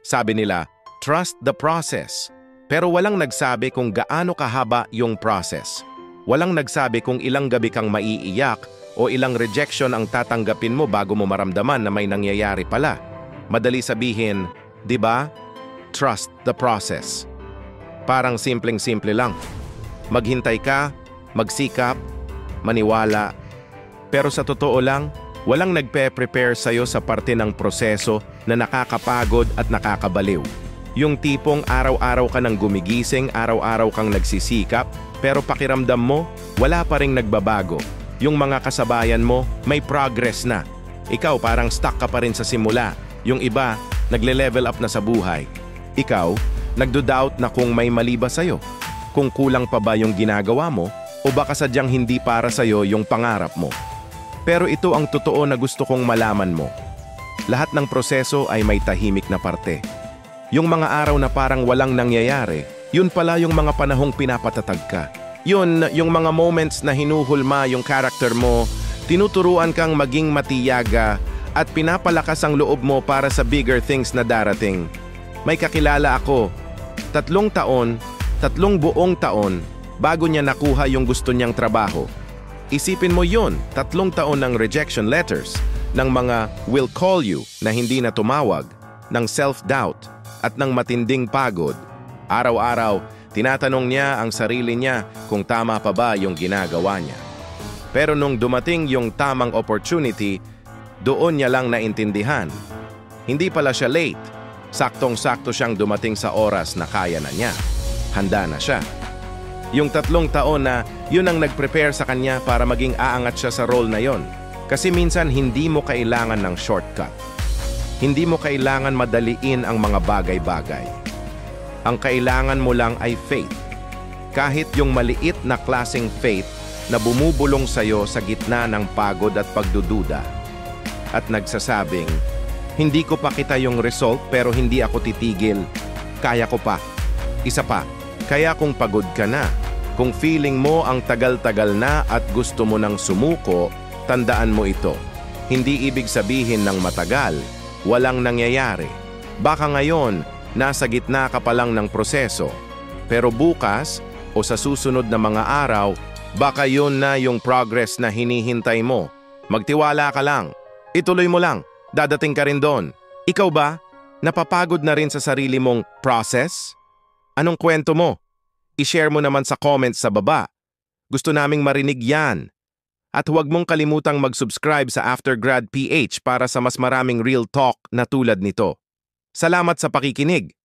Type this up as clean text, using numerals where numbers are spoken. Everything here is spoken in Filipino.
Sabi nila, trust the process. Pero walang nagsabi kung gaano kahaba yung process. Walang nagsabi kung ilang gabi kang maiiyak o ilang rejection ang tatanggapin mo bago mo maramdaman na may nangyayari pala. Madali sabihin, di ba? Trust the process. Parang simpleng-simple lang. Maghintay ka, magsikap, maniwala. Pero sa totoo lang, walang nagpe-prepare sa'yo sa parte ng proseso na nakakapagod at nakakabaliw. Yung tipong araw-araw ka nang gumigising, araw-araw kang nagsisikap, pero pakiramdam mo, wala pa ring nagbabago. Yung mga kasabayan mo, may progress na. Ikaw parang stuck ka pa rin sa simula. Yung iba, nagle-level up na sa buhay. Ikaw, nagdo-doubt na kung may mali ba sa'yo. Kung kulang pa ba yung ginagawa mo, o baka sadyang hindi para sa'yo yung pangarap mo. Pero ito ang totoo na gusto kong malaman mo. Lahat ng proseso ay may tahimik na parte. Yung mga araw na parang walang nangyayari, yun pala yung mga panahong pinapatatag ka. Yun, yung mga moments na hinuhulma yung character mo, tinuturuan kang maging matiyaga, at pinapalakas ang loob mo para sa bigger things na darating. May kakilala ako, 3 taon, 3 buong taon, bago niya nakuha yung gusto niyang trabaho. Isipin mo yun, 3 taon ng rejection letters, ng mga will call you na hindi na tumawag, ng self-doubt, at ng matinding pagod. Araw-araw, tinatanong niya ang sarili niya kung tama pa ba yung ginagawa niya. Pero nung dumating yung tamang opportunity, doon niya lang naintindihan. Hindi pala siya late. Saktong-sakto siyang dumating sa oras na kaya na niya. Handa na siya. Yung 3 taon na yun ang nag-prepare sa kanya para maging aangat siya sa role na yon. Kasi minsan hindi mo kailangan ng shortcut. Hindi mo kailangan madaliin ang mga bagay-bagay. Ang kailangan mo lang ay faith. Kahit yung maliit na klaseng faith na bumubulong sa'yo sa gitna ng pagod at pagdududa. At nagsasabing, hindi ko pa kita yung result pero hindi ako titigil. Kaya ko pa. Isa pa, kaya kung pagod ka na, kung feeling mo ang tagal-tagal na at gusto mo nang sumuko, tandaan mo ito. Hindi ibig sabihin ng matagal, walang nangyayari. Baka ngayon, nasa gitna ka pa lang ng proseso. Pero bukas o sa susunod na mga araw, baka yun na yung progress na hinihintay mo. Magtiwala ka lang. Ituloy mo lang. Dadating ka rin doon. Ikaw ba? Napapagod na rin sa sarili mong process? Anong kwento mo? I-share mo naman sa comments sa baba. Gusto naming marinig yan. At huwag mong kalimutang mag-subscribe sa Aftergrad PH para sa mas maraming real talk na tulad nito. Salamat sa pakikinig.